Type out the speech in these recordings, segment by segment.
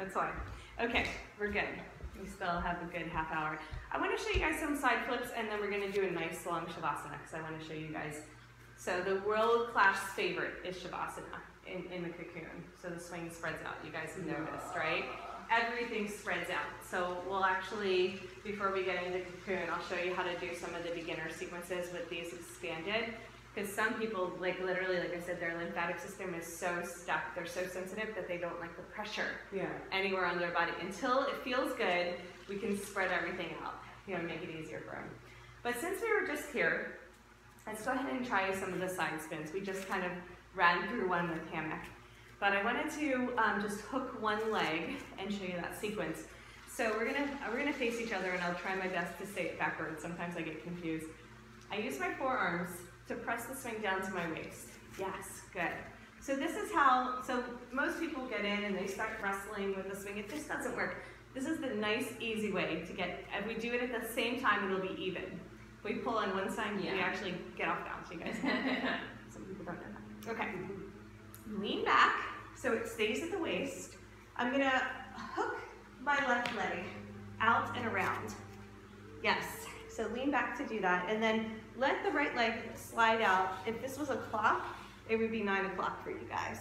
that's why. Okay, we're good. We still have a good half hour. I want to show you guys some side flips, and then we're going to do a nice long Shavasana, because I want to show you guys. So the world-class favorite is Shavasana in the cocoon. So the swing spreads out. You guys have noticed, right? Everything spreads out. So we'll actually, before we get into cocoon, I'll show you how to do some of the beginner sequences with these expanded. Because some people, like literally, like I said, their lymphatic system is so stuck, they're so sensitive that they don't like the pressure anywhere on their body. Until it feels good, we can spread everything out, make it easier for them. But since we were just here, let's go ahead and try some of the side spins. We just kind of ran through one with hammock. But I wanted to just hook one leg and show you that sequence. So we're gonna face each other, and I'll try my best to say it backwards. Sometimes I get confused. I use my forearms to press the swing down to my waist. Yes, good. So this is how, so most people get in and they start wrestling with the swing. It just doesn't work. This is the nice, easy way to get, if we do it at the same time, it'll be even. If we pull on one side, we actually get off balance, you guys. Some people don't know that. Okay, lean back so it stays at the waist. I'm gonna hook my left leg out and around. Yes, so lean back to do that, and then let the right leg slide out. If this was a clock, it would be 9 o'clock for you guys.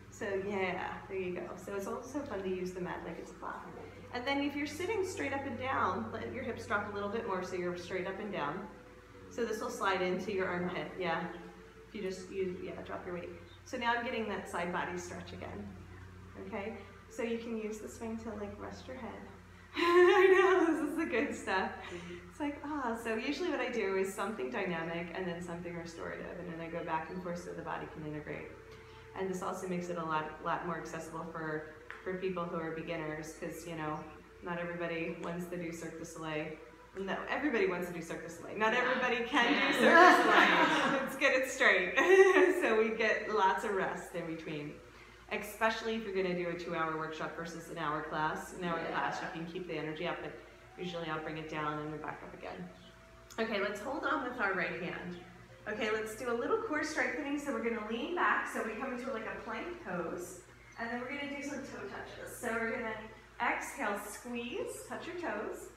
So yeah, there you go. So it's also fun to use the mat like it's a clock. And then if you're sitting straight up and down, let your hips drop a little bit more so you're straight up and down. So this will slide into your armpit, yeah. If you just drop your weight. So now I'm getting that side body stretch again, okay? So you can use the swing to like rest your head. I know, this is the good stuff. It's like, so usually what I do is something dynamic and then something restorative, and then I go back and forth so the body can integrate. And this also makes it a lot more accessible for people who are beginners, because, not everybody wants to do Cirque du Soleil. No, everybody wants to do Cirque du Soleil. Not everybody can do Cirque du Soleil. Let's get it straight. So we get lots of rest in between. Especially if you're going to do a 2-hour workshop versus an hour class. An hour class, you can keep the energy up, but usually I'll bring it down and we're back up again. Okay, let's hold on with our right hand. Okay, let's do a little core strengthening. So we're going to lean back, so we come into like a plank pose, and then we're going to do some toe touches. So we're going to exhale, squeeze, touch your toes.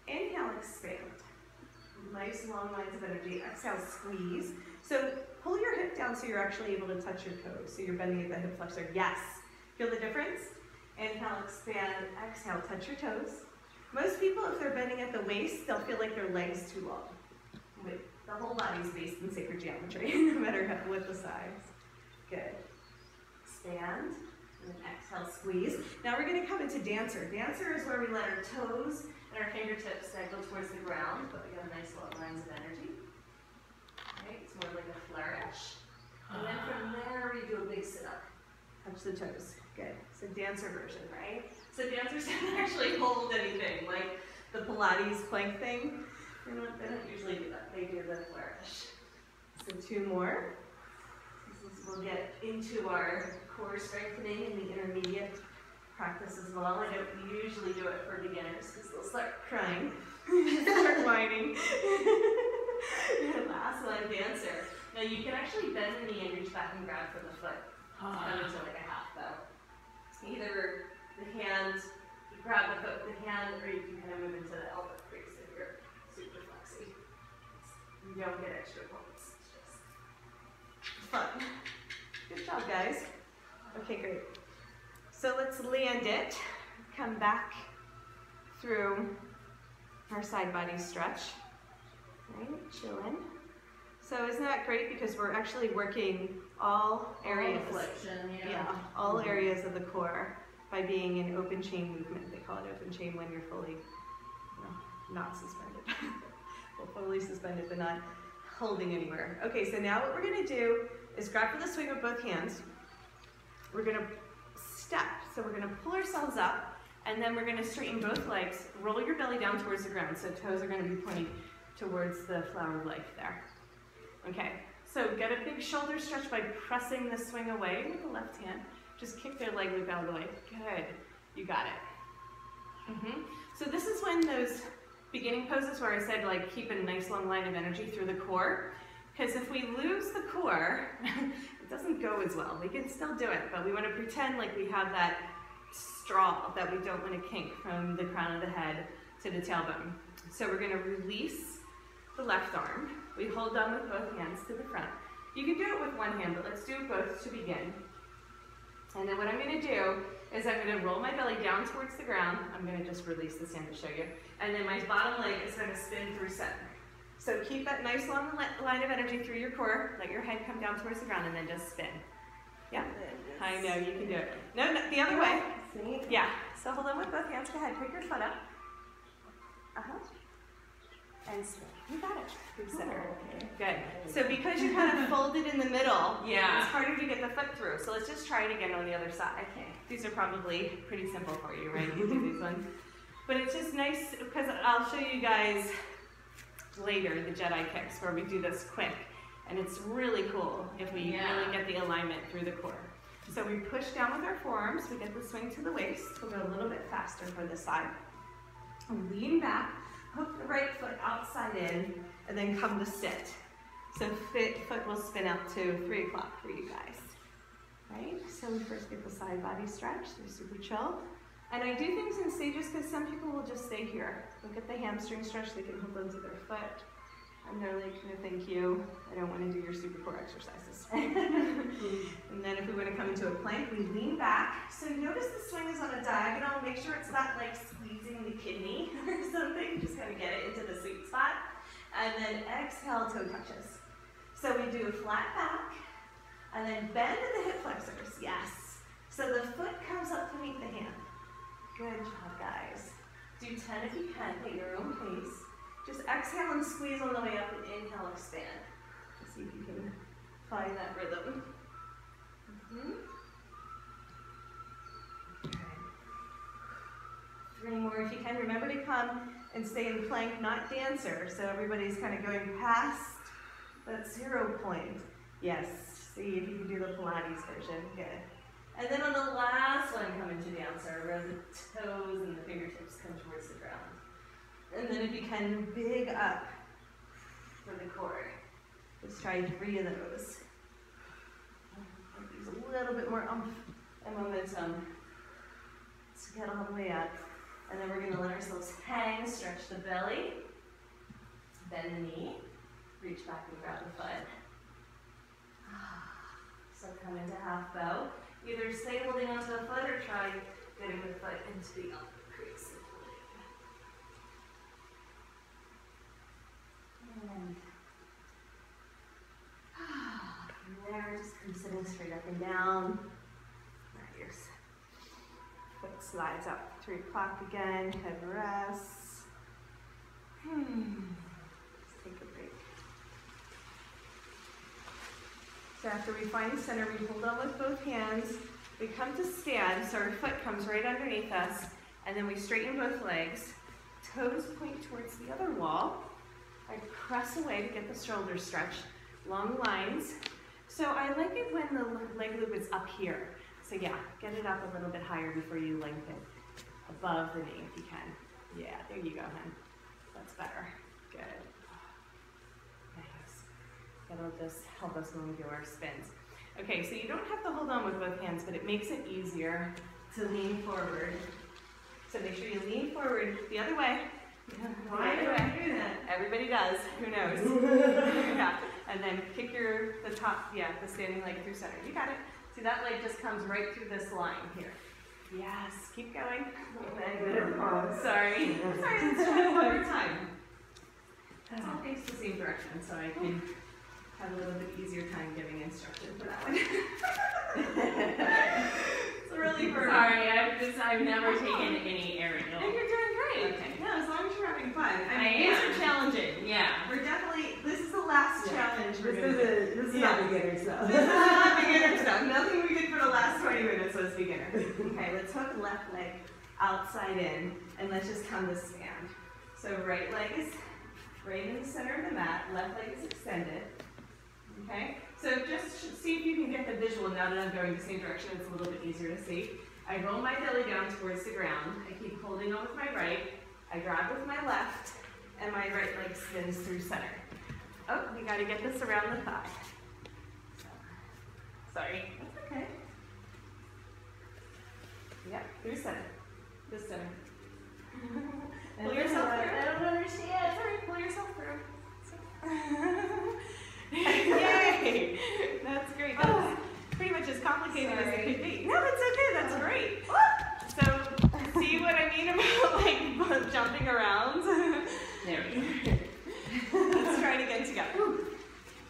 Inhale, expand. Nice long lines of energy. Exhale, squeeze. So pull your hip down so you're actually able to touch your toes. So you're bending at the hip flexor. Yes. Feel the difference? Inhale, expand. Exhale, touch your toes. Most people, if they're bending at the waist, they'll feel like their leg's too long. Wait, the whole body's based in sacred geometry, no matter what the size. Good. Expand. And then exhale, squeeze. Now we're going to come into dancer. Dancer is where we let our toes and our fingertips go towards the ground, but we got a nice long lines of energy. Okay, it's more like a flourish. And then from there, we do a big sit-up. Touch the toes. Good. So dancer version, right? So dancers don't actually hold anything, like the Pilates plank thing. They don't usually do that. They do the flourish. So 2 more. We'll get into our core strengthening in the intermediate practice as well. I don't usually do it for beginners because they'll start crying, start whining. Last one, dancer. Now you can actually bend the knee and reach back and grab for the foot. That makes it like a half though. Either the hand, you grab the foot with the hand, or you can kind of move into the elbow crease if you're super flexy. You don't get extra points. It's just fun. Good job, guys. Okay, great. So let's land it. Come back through our side body stretch. Right, chillin'. So isn't that great, because we're actually working all areas. All areas of the core by being in open chain movement. They call it open chain when you're fully, not suspended. Well, fully suspended, but not holding anywhere. Okay, so now what we're going to do is grab for the swing with both hands. We're going to step. So we're going to pull ourselves up, and then we're going to straighten both legs. Roll your belly down towards the ground. So toes are going to be pointing towards the flower of life there. Okay, so get a big shoulder stretch by pressing the swing away with the left hand. Just kick their leg loop out of the way. Good, you got it. So this is when those beginning poses where I said like keep a nice long line of energy through the core. Because if we lose the core, it doesn't go as well. We can still do it, but we want to pretend like we have that straw that we don't want to kink from the crown of the head to the tailbone. So we're going to release the left arm. We hold down with both hands to the front. You can do it with one hand, but let's do both to begin. And then what I'm going to do is I'm going to roll my belly down towards the ground. I'm going to just release this hand to show you. And then my bottom leg is going to spin through center. So keep that nice long line of energy through your core. Let your head come down towards the ground and then just spin. Yeah, I know, you can do it. No, the other way. Yeah, so hold on with both hands. Go ahead, pick your foot up. And spin. You got it. Through center. Good. So because you kind of folded in the middle, it's harder to get the foot through. So let's just try it again on the other side. These are probably pretty simple for you, right? You do these ones. But it's just nice because I'll show you guys later the Jedi Kicks where we do this quick. And it's really cool if we really get the alignment through the core. So we push down with our forearms. We get the swing to the waist. We'll go a little bit faster for this side. Lean back. Hook the right foot outside in, and then come to sit. So foot will spin out to 3 o'clock for you guys. Right? So we first get the side body stretch. They're super chill. And I do things in stages because some people will just stay here. Look at the hamstring stretch. They can hook onto their foot. And they're like, no, thank you. I don't want to do your super core exercises. And then if we want to come into a plank, we lean back. So notice the swing is on a diagonal. Make sure it's not like squeezing the kidney or something. Just kind of get it into the sweet spot. And then exhale, toe touches. So we do a flat back. And then bend to the hip flexors. Yes. So the foot comes up to meet the hand. Good job, guys. Do 10 if you can at your own pace. Just exhale and squeeze on the way up and inhale, expand. Let's see if you can find that rhythm. Okay. 3 more if you can. Remember to come and stay in plank, not dancer. So everybody's kind of going past that 0 point. Yes, see if you can do the Pilates version. Good. And then on the last one, come into dancer, where the toes and the fingertips come towards the ground. And then if you can, big up for the core. Let's try 3 of those. Use a little bit more oomph and momentum. Let's get all the way up. And then we're going to let ourselves hang, stretch the belly, bend the knee, reach back and grab the foot. So come into half bow. Either stay holding onto the foot or try getting the foot into the upper crease. And from there, just come sitting straight up and down. Your foot slides up, 3 o'clock again, head rests. Let's take a break. So after we find center, we hold on with both hands. We come to stand, so our foot comes right underneath us, and then we straighten both legs. Toes point towards the other wall. I press away to get the shoulder stretch, long lines. So I like it when the leg loop is up here. So yeah, get it up a little bit higher before you lengthen above the knee if you can. Yeah, there you go, hun. That's better. Good. Nice. That'll just help us when we do our spins. Okay, so you don't have to hold on with both hands, but it makes it easier to lean forward. So make sure you lean forward the other way. Why do I do that? Everybody does. Who knows? Yeah. And then kick the top, the standing leg through center. You got it. See, that leg just comes right through this line here. Yes. Keep going. Sorry. Sorry, let's try it one more time. Let's all face the same direction so I can have a little bit easier time giving instruction for that one. It's really hard. Sorry, I've never taken any aerial. And you're doing great. Okay. No, as long as you're having fun. I mean, these are challenging. Yeah. We're definitely, this is the last challenge. This is not beginner stuff. This is not beginner stuff. Nothing we did for the last 20 minutes was beginner. Okay, let's hook left leg outside in, and let's just come to stand. So right leg is right in the center of the mat, left leg is extended. Okay, so just see if you can get the visual now that I'm going the same direction. It's a little bit easier to see. I roll my belly down towards the ground. I keep holding on with my right. I grab with my left, and my right leg spins through center. Oh, we got to get this around the thigh. Sorry. That's okay. Yep, through center. This center. And Pull yourself then through. I don't understand. Sorry, pull yourself through. Yay! That's great. That's pretty much as complicated as it could be. No, that's okay. That's great. So, see what I mean about like jumping around? There we go. Let's try it again together.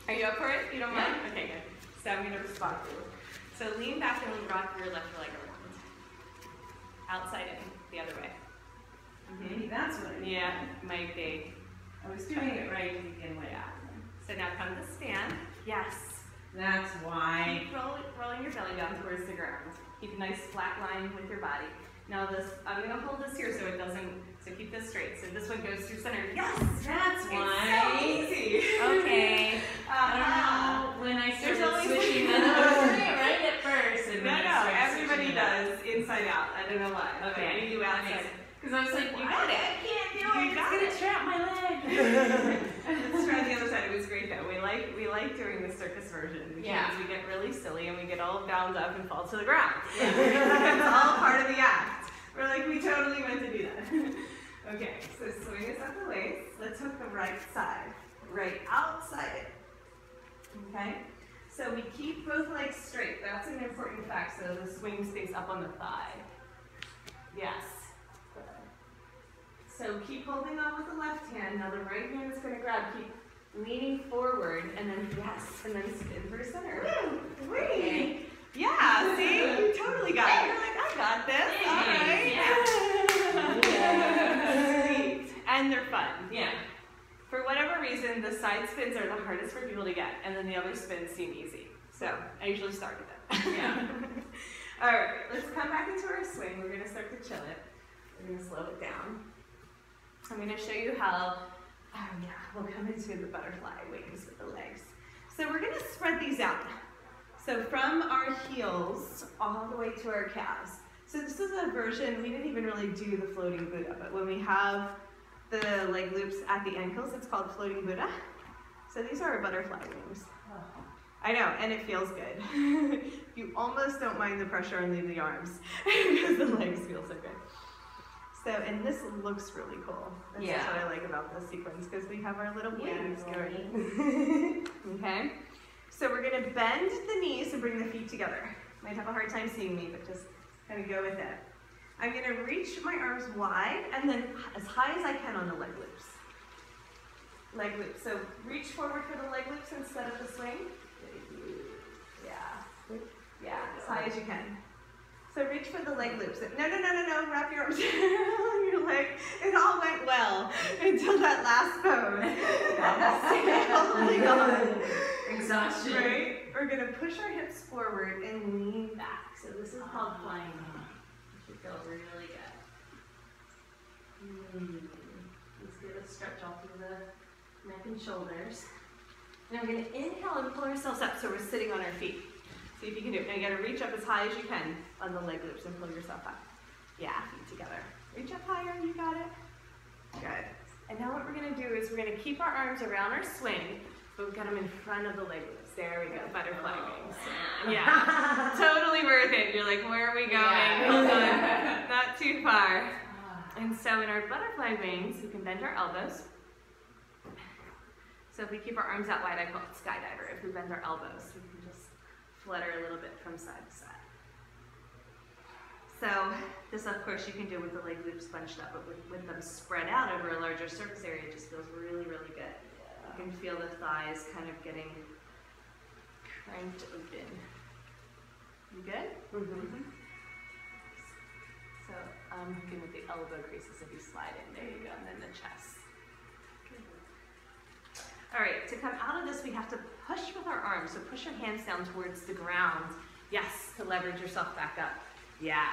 Are you up for it? You don't mind? Okay, good. So I'm going to respond to you. So lean back and rock your left leg around. Outside in, the other way. Maybe that's what it is. Yeah, might be. I was doing it right to begin with. Yeah. So now come to stand. Yes. That's why. Keep rolling your belly down towards the ground. Keep a nice flat line with your body. Now this, I'm going to hold this here so it doesn't, so keep this straight. So this one goes through center. Yes! That's It's so easy. Okay. I don't know when I started switching that I was doing it right at first. And then I started everybody switching it up. does inside out. I don't know why. Okay. You do outside. Because I was like, You got it. I can't do You it. got It's it. gonna trap my leg. Let's try the other side. It was great though. We like doing the circus version because Yeah. we get really silly and we get all bound up and fall to the ground. It's all part of the act. We're like, we totally meant to do that. Okay, so swing us up the waist. Let's hook the right side, right outside it. Okay, so we keep both legs straight. That's an important fact. So the swing stays up on the thigh. Yes. Good. So keep holding on with the left hand. Now the right hand is going to grab. Keep leaning forward, and then yes, and then spin for center. Woo! Okay. Yeah, see? You totally got it. You're like, I got this. All right. Yeah. Sweet. And they're fun. Yeah. For whatever reason, the side spins are the hardest for people to get, and then the other spins seem easy. So I usually start with it. Yeah. All right, let's come back into our swing. We're going to start to chill it. We're going to slow it down. I'm going to show you how, we'll come into the butterfly wings with the legs. So we're going to spread these out. So from our heels all the way to our calves. So this is a version, we didn't even really do the floating Buddha, but when we have the leg loops at the ankles, it's called floating Buddha. So these are our butterfly wings. I know, and it feels good. You almost don't mind the pressure on the arms because the legs feel so good. So, and this looks really cool. That's just what I like about this sequence because we have our little wings going. Okay. So we're going to bend the knees and bring the feet together. Might have a hard time seeing me, but just kind of go with it. I'm going to reach my arms wide and then as high as I can on the leg loops. Leg loops. So reach forward for the leg loops instead of the swing. Yeah. Yeah, as high as you can. So reach for the leg loops. No, wrap your arms around your leg. It all went well until that last pose. Holding on. Exhaustion. Right? We're going to push our hips forward and lean back. So this is called flying knee. It should feel really good. Let's get a stretch all through the neck and shoulders. Now we're going to inhale and pull ourselves up so we're sitting on our feet. See if you can do it. Now you got to reach up as high as you can on the leg loops and pull yourself up. Yeah, feet together. Reach up higher, you got it. Good. And now what we're going to do is we're going to keep our arms around our swing, but we've got them in front of the leg loops. There we go, butterfly wings. Yeah, totally worth it. You're like, where are we going? Hold on, not too far. And so in our butterfly wings, we can bend our elbows. So if we keep our arms out wide, I call it skydiver. If we bend our elbows, we can just flutter a little bit from side to side. So this, of course, you can do with the leg loops bunched up, but with them spread out over a larger surface area, it just feels really, really good. You can feel the thighs kind of getting cranked open. You good? Mm-hmm. So I'm hooking with the elbow creases if you slide in. There you go, and then the chest. Good. All right, to come out of this, we have to push with our arms. So push your hands down towards the ground. Yes, to leverage yourself back up. Yeah.